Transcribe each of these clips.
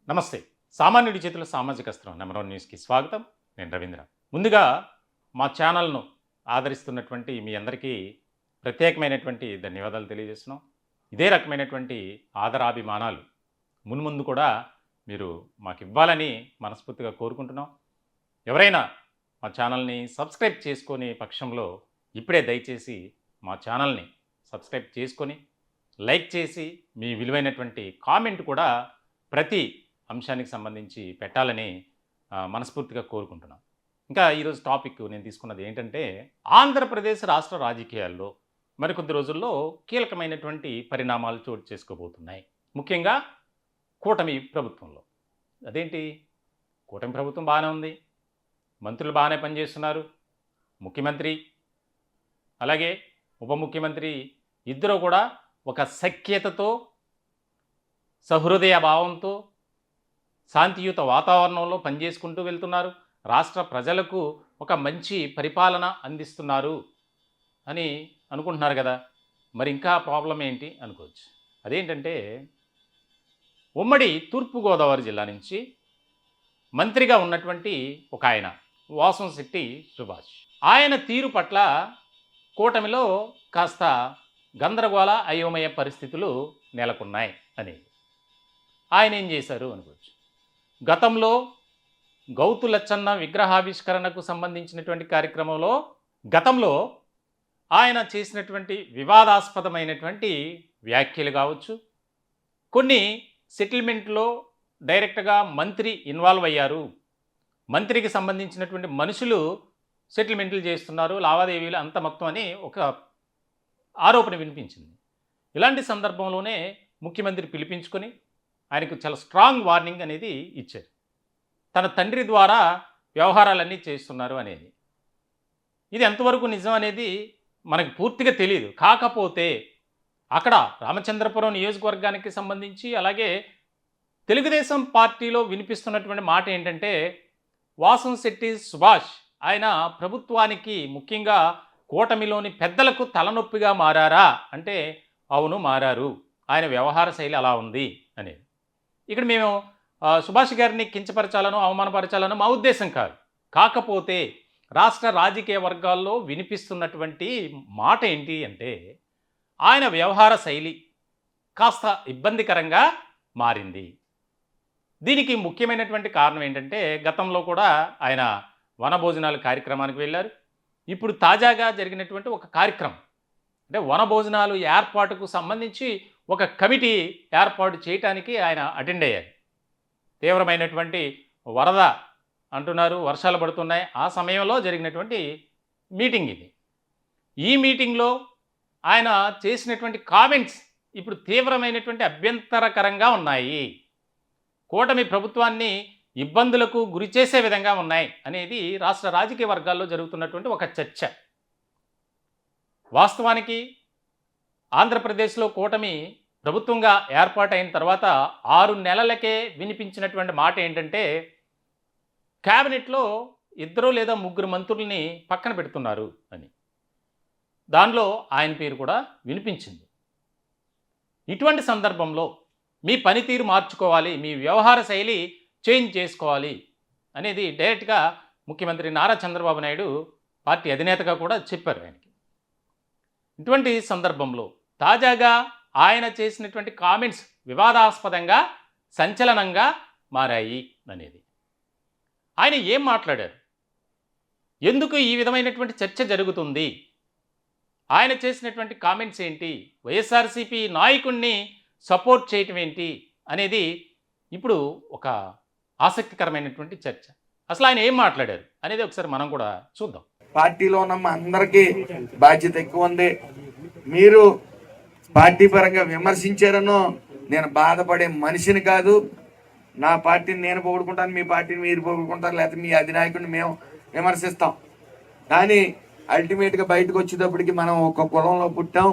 నమస్తే. సామాన్యుడి చేతుల సామాజిక అస్త్రం నెంబర్ 1 న్యూస్‌కి స్వాగతం. నేను రవీంద్ర. ముందుగా మా ఛానల్‌ను ఆదరిస్తున్నటువంటి మీ అందరికీ ప్రత్యేకమైనటువంటి ధన్యవాదాలు తెలియజేస్తున్నాం. ఇదే రకమైనటువంటి ఆదరాభిమానాలు మున్ముందు కూడా మీరు మాకివ్వాలని మనస్ఫూర్తిగా కోరుకుంటున్నాం. ఎవరైనా మా ఛానల్‌ని సబ్స్క్రైబ్ చేసుకోని పక్షంలో ఇప్పుడే దయచేసి మా ఛానల్‌ని సబ్స్క్రైబ్ చేసుకొని, లైక్ చేసి, మీ విలువైనటువంటి కామెంట్ కూడా ప్రతి అంశానికి సంబంధించి పెట్టాలని మనస్ఫూర్తిగా కోరుకుంటున్నాం. ఇంకా ఈరోజు టాపిక్ నేను తీసుకున్నది ఏంటంటే, ఆంధ్రప్రదేశ్ రాష్ట్ర రాజకీయాల్లో మరికొద్ది రోజుల్లో కీలకమైనటువంటి పరిణామాలు చోటు చేసుకోబోతున్నాయి. ముఖ్యంగా కూటమి ప్రభుత్వంలో. అదేంటి, కూటమి ప్రభుత్వం బాగానే ఉంది, మంత్రులు బాగానే పనిచేస్తున్నారు, ముఖ్యమంత్రి అలాగే ఉప ముఖ్యమంత్రి ఇద్దరూ కూడా ఒక సఖ్యతతో, సహృదయ భావంతో, శాంతియుత వాతావరణంలో పనిచేసుకుంటూ వెళ్తున్నారు. రాష్ట్ర ప్రజలకు ఒక మంచి పరిపాలన అందిస్తున్నారు అని అనుకుంటున్నారు కదా. మరి ఇంకా ప్రాబ్లం ఏంటి అనుకోవచ్చు. అదేంటంటే, ఉమ్మడి తూర్పుగోదావరి జిల్లా నుంచి మంత్రిగా ఉన్నటువంటి ఒక ఆయన వాసంశెట్టి సుభాష్, ఆయన తీరు పట్ల కూటమిలో కాస్త గందరగోళ అయోమయ పరిస్థితులు నెలకొన్నాయి అనేది. ఆయన ఏం చేశారు అనుకోవచ్చు. గతంలో గౌతు లచ్చన్న విగ్రహావిష్కరణకు సంబంధించినటువంటి కార్యక్రమంలో గతంలో ఆయన చేసినటువంటి వివాదాస్పదమైనటువంటి వ్యాఖ్యలు కావచ్చు, కొన్ని సెటిల్మెంట్లో డైరెక్ట్గా మంత్రి ఇన్వాల్వ్ అయ్యారు, మంత్రికి సంబంధించినటువంటి మనుషులు సెటిల్మెంట్లు చేస్తున్నారు, లావాదేవీలు అంత మొత్తం అని ఒక ఆరోపణ వినిపించింది. ఇలాంటి సందర్భంలోనే ముఖ్యమంత్రి పిలిపించుకొని ఆయనకు చాలా స్ట్రాంగ్ వార్నింగ్ అనేది ఇచ్చారు. తన తండ్రి ద్వారా వ్యవహారాలన్నీ చేస్తున్నారు అనేది. ఇది ఎంతవరకు నిజం అనేది మనకు పూర్తిగా తెలియదు. కాకపోతే అక్కడ రామచంద్రపురం నియోజకవర్గానికి సంబంధించి అలాగే తెలుగుదేశం పార్టీలో వినిపిస్తున్నటువంటి మాట ఏంటంటే, వాసంశెట్టి సుభాష్ ఆయన ప్రభుత్వానికి, ముఖ్యంగా కూటమిలోని పెద్దలకు తలనొప్పిగా మారారా అంటే అవును మారారు, ఆయన వ్యవహార శైలి అలా ఉంది అనేది. ఇక్కడ మేము సుభాష్ గారిని కించపరచాలనో అవమానపరచాలనో మా ఉద్దేశం కాదు. కాకపోతే రాష్ట్ర రాజకీయ వర్గాల్లో వినిపిస్తున్నటువంటి మాట ఏంటి అంటే, ఆయన వ్యవహార శైలి కాస్త ఇబ్బందికరంగా మారింది. దీనికి ముఖ్యమైనటువంటి కారణం ఏంటంటే, గతంలో కూడా ఆయన వనభోజనాల కార్యక్రమానికి వెళ్ళారు. ఇప్పుడు తాజాగా జరిగినటువంటి ఒక కార్యక్రమం అంటే వనభోజనాలు ఏర్పాటుకు సంబంధించి ఒక కమిటీ ఏర్పాటు చేయటానికి ఆయన అటెండ్ అయ్యారు. తీవ్రమైనటువంటి వరద అంటున్నారు, వర్షాలు పడుతున్నాయి. ఆ సమయంలో జరిగినటువంటి మీటింగ్ ఇది. ఈ మీటింగ్లో ఆయన చేసినటువంటి కామెంట్స్ ఇప్పుడు తీవ్రమైనటువంటి అభ్యంతరకరంగా ఉన్నాయి, కూటమి ప్రభుత్వాన్ని ఇబ్బందులకు గురి చేసే విధంగా ఉన్నాయి అనేది రాష్ట్ర రాజకీయ వర్గాల్లో జరుగుతున్నటువంటి ఒక చర్చ. వాస్తవానికి ఆంధ్రప్రదేశ్లో కూటమి ప్రభుత్వంగా ఏర్పాటైన తర్వాత 6 నెలలకే వినిపించినటువంటి మాట ఏంటంటే, క్యాబినెట్లో 2 లేదా 3 మంత్రుల్ని పక్కన పెడుతున్నారు అని. దానిలో ఆయన పేరు కూడా వినిపించింది. ఇటువంటి సందర్భంలో మీ పనితీరు మార్చుకోవాలి, మీ వ్యవహార శైలి చేంజ్ చేసుకోవాలి అనేది డైరెక్ట్గా ముఖ్యమంత్రి నారా చంద్రబాబు నాయుడు పార్టీ అధినేతగా కూడా చెప్పారు ఆయనకి. ఇటువంటి సందర్భంలో తాజాగా ఆయన చేసినటువంటి కామెంట్స్ వివాదాస్పదంగా, సంచలనంగా మారాయి అనేది. ఆయన ఏం మాట్లాడారు, ఎందుకు ఈ విధమైనటువంటి చర్చ జరుగుతుంది, ఆయన చేసినటువంటి కామెంట్స్ ఏంటి, వైఎస్ఆర్సీపీ నాయకుడిని సపోర్ట్ చేయటం ఏంటి అనేది ఇప్పుడు ఒక ఆసక్తికరమైనటువంటి చర్చ. అసలు ఆయన ఏం మాట్లాడారు అనేది ఒకసారి మనం కూడా చూద్దాం. పార్టీలో ఉన్న మా అందరికీ బాధ్యత ఎక్కువ ఉంది. మీరు పార్టీ పరంగా విమర్శించారనో నేను బాధపడే మనిషిని కాదు. నా పార్టీని నేను పొగుడుకుంటాను, మీ పార్టీని మీరు పొగుడుకుంటారు, లేకపోతే మీ అధినాయకుడిని మేము విమర్శిస్తాం. కానీ అల్టిమేట్గా బయటకు వచ్చేటప్పటికి మనం ఒక కులంలో పుట్టాం,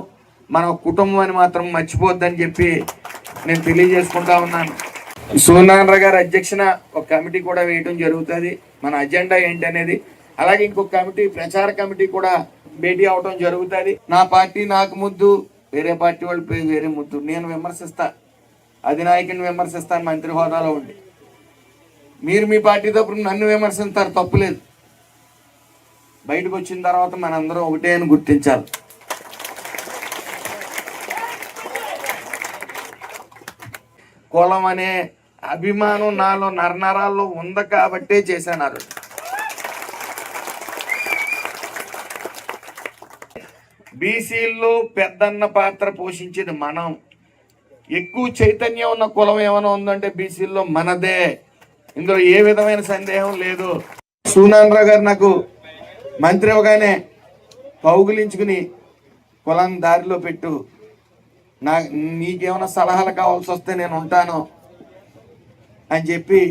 మన కుటుంబం అని మాత్రం మర్చిపోద్దని చెప్పి నేను తెలియజేసుకుంటా ఉన్నాను. సూర్యనారాయణ గారి అధ్యక్షన ఒక కమిటీ కూడా వేయడం జరుగుతుంది, మన అజెండా ఏంటి అనేది. అలాగే ఇంకొక కమిటీ, ప్రచార కమిటీ కూడా భేటీ అవడం జరుగుతుంది. నా పార్టీ నాకు ముద్దు, వేరే పార్టీ వాళ్ళు వేరే ముద్దు. నేను విమర్శిస్తా, అధినాయకుని విమర్శిస్తాను మంత్రి హోదాలో ఉండి. మీరు మీ పార్టీ తరపున నన్ను విమర్శిస్తారు, తప్పులేదు. బయటకు వచ్చిన తర్వాత మనందరం ఒకటే అని గుర్తించాలి. కులం అనే అభిమానం నాలో నరనరాల్లో ఉంది కాబట్టే చేశాను. బీసీల్లో పెద్దన్న పాత్ర పోషించేది మనం. ఎక్కువ చైతన్యం ఉన్న కులం ఏమైనా ఉందంటే బీసీల్లో మనదే. ఇందులో ఏ విధమైన సందేహం లేదు. సూనారాయణ గారు నాకు మంత్రి అవగానే కౌగులించుకుని కులాన్ని దారిలో పెట్టు, నీకేమైనా సలహాలు కావాల్సి వస్తే నేను ఉంటాను అని చెప్పి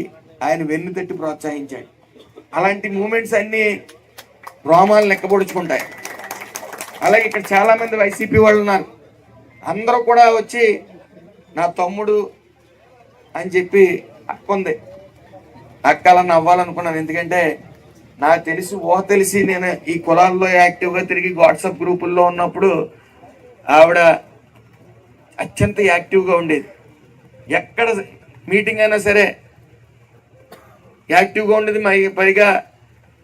ఆయన వెన్ను తట్టి ప్రోత్సహించాడు. అలాంటి మూమెంట్స్ అన్నీ రోమాలు లెక్కపొడుచుకుంటాయి. అలాగే ఇక్కడ చాలామంది వైసీపీ వాళ్ళు ఉన్నారు. అందరూ కూడా వచ్చి నా తమ్ముడు అని చెప్పి అక్కుంది, అక్కలని అవ్వాలనుకున్నాను. ఎందుకంటే నాకు తెలిసి నేను ఈ కులాల్లో యాక్టివ్గా తిరిగి వాట్సాప్ గ్రూపుల్లో ఉన్నప్పుడు ఆవిడ అత్యంత యాక్టివ్గా ఉండేది. ఎక్కడ మీటింగ్ అయినా సరే యాక్టివ్గా ఉండేది. పైగా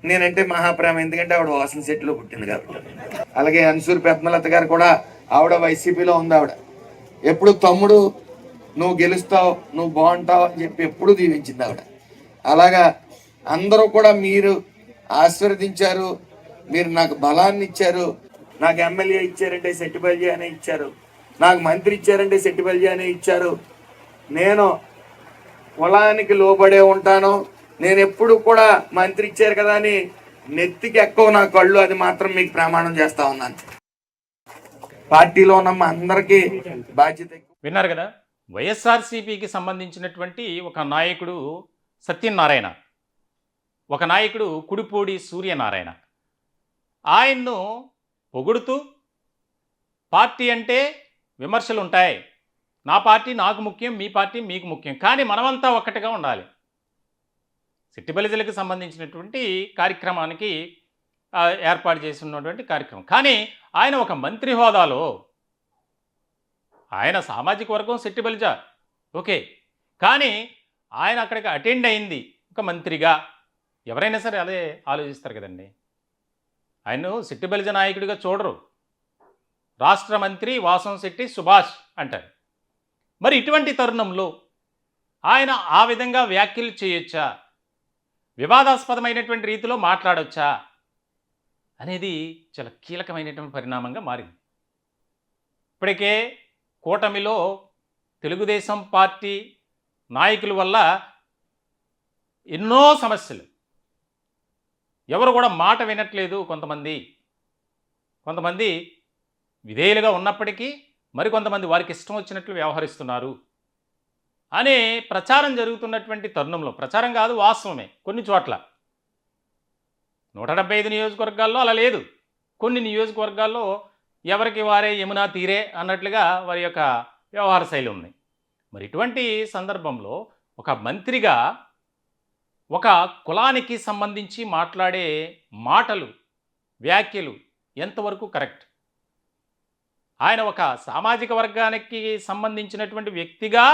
నేనంటే మహాప్రేమ, ఎందుకంటే ఆవిడ వాసన సెట్లో పుట్టింది కాబట్టి. అలాగే అన్సూర్ పద్మలత గారు కూడా ఆవిడ వైసీపీలో ఉంది. ఆవిడ ఎప్పుడు తమ్ముడు నువ్వు గెలుస్తావు, నువ్వు బాగుంటావు అని చెప్పి ఎప్పుడు దీవించింది ఆవిడ. అలాగా అందరూ కూడా మీరు ఆశీర్వదించారు, మీరు నాకు బలాన్ని ఇచ్చారు. నాకు ఎమ్మెల్యే ఇచ్చారంటే సెట్టిబల్జీ అనే ఇచ్చారు, నాకు మంత్రి ఇచ్చారంటే సెట్టిబల్జీ అనే ఇచ్చారు. నేను కులానికి లోబడే ఉంటాను. నేను ఎప్పుడు కూడా మంత్రి ఇచ్చారు కదా అని నెత్తికి ఎక్కువ నా కళ్ళు, అది మాత్రం మీకు ప్రమాణం చేస్తా ఉన్నాను. పార్టీలో ఉన్న మా అందరికీ బాధ్యత. విన్నారు కదా, వైఎస్ఆర్సీపీకి సంబంధించినటువంటి ఒక నాయకుడు సత్యనారాయణ, ఒక నాయకుడు కుడిపూడి సూర్యనారాయణ. ఆయన్ను పొగుడుతూ పార్టీ అంటే విమర్శలు ఉంటాయి, నా పార్టీ నాకు ముఖ్యం, మీ పార్టీ మీకు ముఖ్యం, కానీ మనమంతా ఒక్కటిగా ఉండాలి. సిట్టిబలిజలకు సంబంధించినటువంటి కార్యక్రమానికి ఏర్పాటు చేసి ఉన్నటువంటి కార్యక్రమం. కానీ ఆయన ఒక మంత్రి హోదాలో, ఆయన సామాజిక వర్గం సిట్టిబలిజ ఓకే, కానీ ఆయన అక్కడికి అటెండ్ అయింది ఒక మంత్రిగా. ఎవరైనా సరే అదే ఆలోచిస్తారు కదండి. ఆయన్ను సిట్టిబలిజ నాయకుడిగా చూడరు. రాష్ట్ర మంత్రి వాసంశెట్టి సుభాష్ అంటారు. మరి ఇటువంటి తరుణంలో ఆయన ఆ విధంగా వ్యాఖ్యలు చేయొచ్చా, వివాదాస్పదమైనటువంటి రీతిలో మాట్లాడొచ్చా అనేది చాలా కీలకమైనటువంటి పరిణామంగా మారింది. ఇప్పటికే కూటమిలో తెలుగుదేశం పార్టీ నాయకుల వల్ల ఎన్నో సమస్యలు, ఎవరు కూడా మాట వినట్లేదు. కొంతమంది విధేయులుగా ఉన్నప్పటికీ మరికొంతమంది వారికి ఇష్టం వచ్చినట్లు వ్యవహరిస్తున్నారు అనే ప్రచారం జరుగుతున్నటువంటి తరుణంలో, ప్రచారం కాదు వాస్తవమే, కొన్ని చోట్ల 175 నియోజకవర్గాల్లో అలా లేదు. కొన్ని నియోజకవర్గాల్లో ఎవరికి వారే యమునా తీరే అన్నట్లుగా వారి యొక్క వ్యవహార శైలి ఉంది. మరి ఇటువంటి సందర్భంలో ఒక మంత్రిగా ఒక కులానికి సంబంధించి మాట్లాడే మాటలు, వ్యాఖ్యలు ఎంతవరకు కరెక్ట్? ఆయన ఒక సామాజిక వర్గానికి సంబంధించినటువంటి వ్యక్తిగా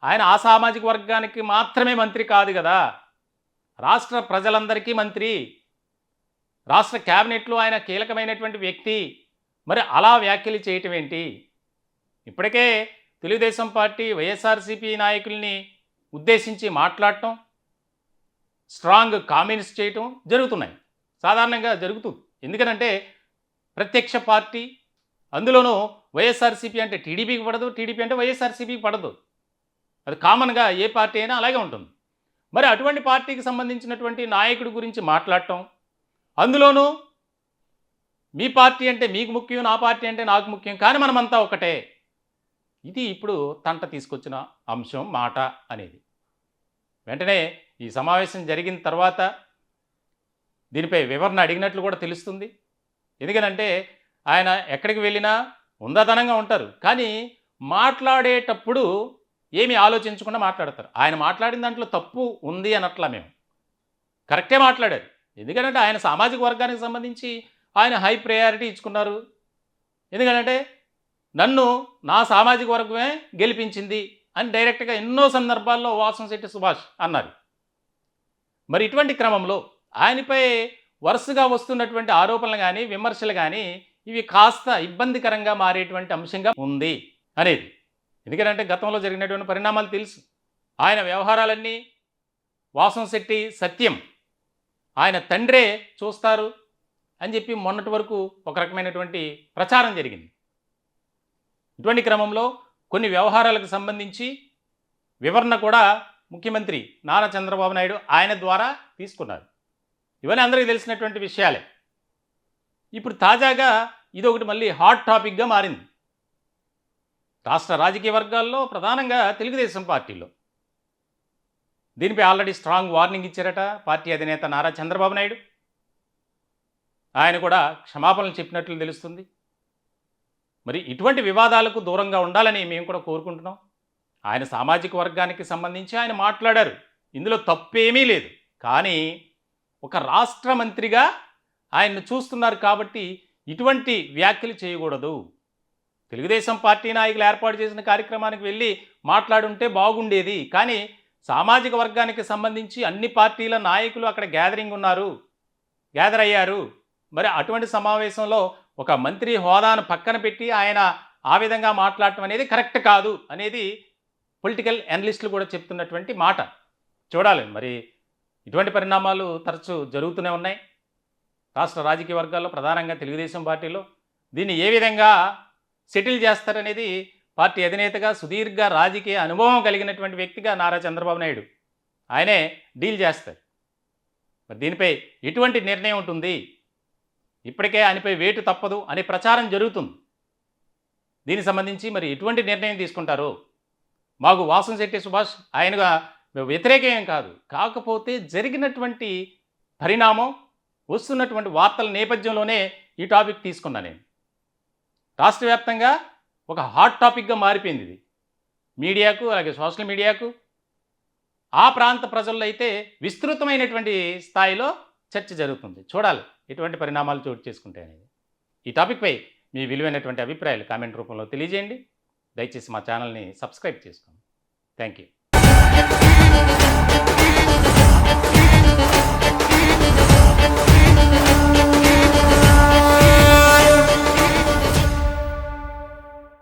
ఆయన ఆ సామాజిక వర్గానికి మాత్రమే మంత్రి కాదు కదా, రాష్ట్ర ప్రజలందరికీ మంత్రి, రాష్ట్ర క్యాబినెట్లో ఆయన కీలకమైనటువంటి వ్యక్తి. మరి అలా వ్యాఖ్యలు చేయటం ఏంటి? ఇప్పటికే తెలుగుదేశం పార్టీ వైఎస్ఆర్సీపీ నాయకుల్ని ఉద్దేశించి మాట్లాడటం, స్ట్రాంగ్ కామెంట్స్ చేయటం జరుగుతున్నాయి, సాధారణంగా జరుగుతుంది. ఎందుకనంటే ప్రత్యక్ష పార్టీ, అందులోనూ వైఎస్ఆర్సీపీ అంటే టీడీపీకి పడదు, టీడీపీ అంటే వైఎస్ఆర్సీపీకి పడదు. అది కామన్గా ఏ పార్టీ అయినా అలాగే ఉంటుంది. మరి అటువంటి పార్టీకి సంబంధించినటువంటి నాయకుడి గురించి మాట్లాడటం, అందులోనూ మీ పార్టీ అంటే మీకు ముఖ్యం, నా పార్టీ అంటే నాకు ముఖ్యం, కానీ మనమంతా ఒకటే, ఇది ఇప్పుడు తంట తీసుకొచ్చిన అంశం, మాట అనేది. వెంటనే ఈ సమావేశం జరిగిన తర్వాత దీనిపై వివరణ అడిగినట్లు కూడా తెలుస్తుంది. ఎందుకనంటే ఆయన ఎక్కడికి వెళ్ళినా ఉందాతనంగా ఉంటారు, కానీ మాట్లాడేటప్పుడు ఏమి ఆలోచించకుండా మాట్లాడతారు. ఆయన మాట్లాడిన దాంట్లో తప్పు ఉంది అనట్లా, మేము కరెక్టే మాట్లాడారు. ఎందుకంటే ఆయన సామాజిక వర్గానికి సంబంధించి ఆయన హై ప్రయారిటీ ఇచ్చుకున్నారు. ఎందుకంటే నన్ను నా సామాజిక వర్గమే గెలిపించింది అని డైరెక్ట్గా ఎన్నో సందర్భాల్లో వాసంశెట్టి సుభాష్ అన్నారు. మరి ఇటువంటి క్రమంలో ఆయనపై వరుసగా వస్తున్నటువంటి ఆరోపణలు కానీ విమర్శలు కానీ ఇవి కాస్త ఇబ్బందికరంగా మారేటువంటి అంశంగా ఉంది అనేది. ఎందుకంటే గతంలో జరిగినటువంటి పరిణామాలు తెలుసు. ఆయన వ్యవహారాలన్నీ వాసంశెట్టి సత్యం ఆయన తండ్రే చూస్తారు అని చెప్పి మొన్నటి వరకు ఒక రకమైనటువంటి ప్రచారం జరిగింది. ఇటువంటి క్రమంలో కొన్ని వ్యవహారాలకు సంబంధించి వివరణ కూడా ముఖ్యమంత్రి నారా చంద్రబాబు నాయుడు ఆయన ద్వారా తీసుకున్నారు. ఇవన్నీ అందరికీ తెలిసినటువంటి విషయాలే. ఇప్పుడు తాజాగా ఇదొకటి మళ్ళీ హాట్ టాపిక్గా మారింది రాష్ట్ర రాజకీయ వర్గాల్లో, ప్రధానంగా తెలుగుదేశం పార్టీలో. దీనిపై ఆల్రెడీ స్ట్రాంగ్ వార్నింగ్ ఇచ్చారట పార్టీ అధినేత నారా చంద్రబాబు నాయుడు. ఆయన కూడా క్షమాపణలు చెప్పినట్లు తెలుస్తుంది. మరి ఇటువంటి వివాదాలకు దూరంగా ఉండాలని మేము కూడా కోరుకుంటున్నాం. ఆయన సామాజిక వర్గానికి సంబంధించి ఆయన మాట్లాడారు, ఇందులో తప్పేమీ లేదు. కానీ ఒక రాష్ట్ర మంత్రిగా ఆయన్ను చూస్తున్నారు కాబట్టి ఇటువంటి వ్యాఖ్యలు చేయకూడదు. తెలుగుదేశం పార్టీ నాయకులు ఏర్పాటు చేసిన కార్యక్రమానికి వెళ్ళి మాట్లాడుంటే బాగుండేది. కానీ సామాజిక వర్గానికి సంబంధించి అన్ని పార్టీల నాయకులు అక్కడ గ్యాదర్ అయ్యారు. మరి అటువంటి సమావేశంలో ఒక మంత్రి హోదాను పక్కన పెట్టి ఆయన ఆ విధంగా మాట్లాడటం అనేది కరెక్ట్ కాదు అనేది పొలిటికల్ అనలిస్టులు కూడా చెప్తున్నటువంటి మాట. చూడాలి మరి ఇటువంటి పరిణామాలు తరచూ జరుగుతూనే ఉన్నాయి రాష్ట్ర రాజకీయ వర్గాల్లో, ప్రధానంగా తెలుగుదేశం పార్టీలో. దీన్ని ఏ విధంగా సెటిల్ చేస్తారనేది పార్టీ అధినేతగా సుదీర్ఘ రాజకీయ అనుభవం కలిగినటువంటి వ్యక్తిగా నారా చంద్రబాబు నాయుడు ఆయనే డీల్ చేస్తారు. మరి దీనిపై ఎటువంటి నిర్ణయం ఉంటుంది? ఇప్పటికే ఆయనపై వేటు తప్పదు అనే ప్రచారం జరుగుతుంది. దీనికి సంబంధించి మరి ఎటువంటి నిర్ణయం తీసుకుంటారో. మాకు వాసంశెట్టి సుభాష్ ఆయనగా వ్యతిరేకం కాదు, కాకపోతే జరిగినటువంటి పరిణామం, వస్తున్నటువంటి వార్తల నేపథ్యంలోనే ఈ టాపిక్ తీసుకున్నా నేను. రాష్ట్ర వ్యాప్తంగా ఒక హాట్ టాపిక్గా మారిపోయింది ఇది మీడియాకు, అలాగే సోషల్ మీడియాకు. ఆ ప్రాంత ప్రజల్లో అయితే విస్తృతమైనటువంటి స్థాయిలో చర్చ జరుగుతుంది. చూడాలి ఎటువంటి పరిణామాలు చోటు చేసుకుంటాయి అనేది. ఈ టాపిక్పై మీ విలువైనటువంటి అభిప్రాయాలు కామెంట్ రూపంలో తెలియజేయండి. దయచేసి మా ఛానల్ని సబ్స్క్రైబ్ చేసుకోండి. Thank you.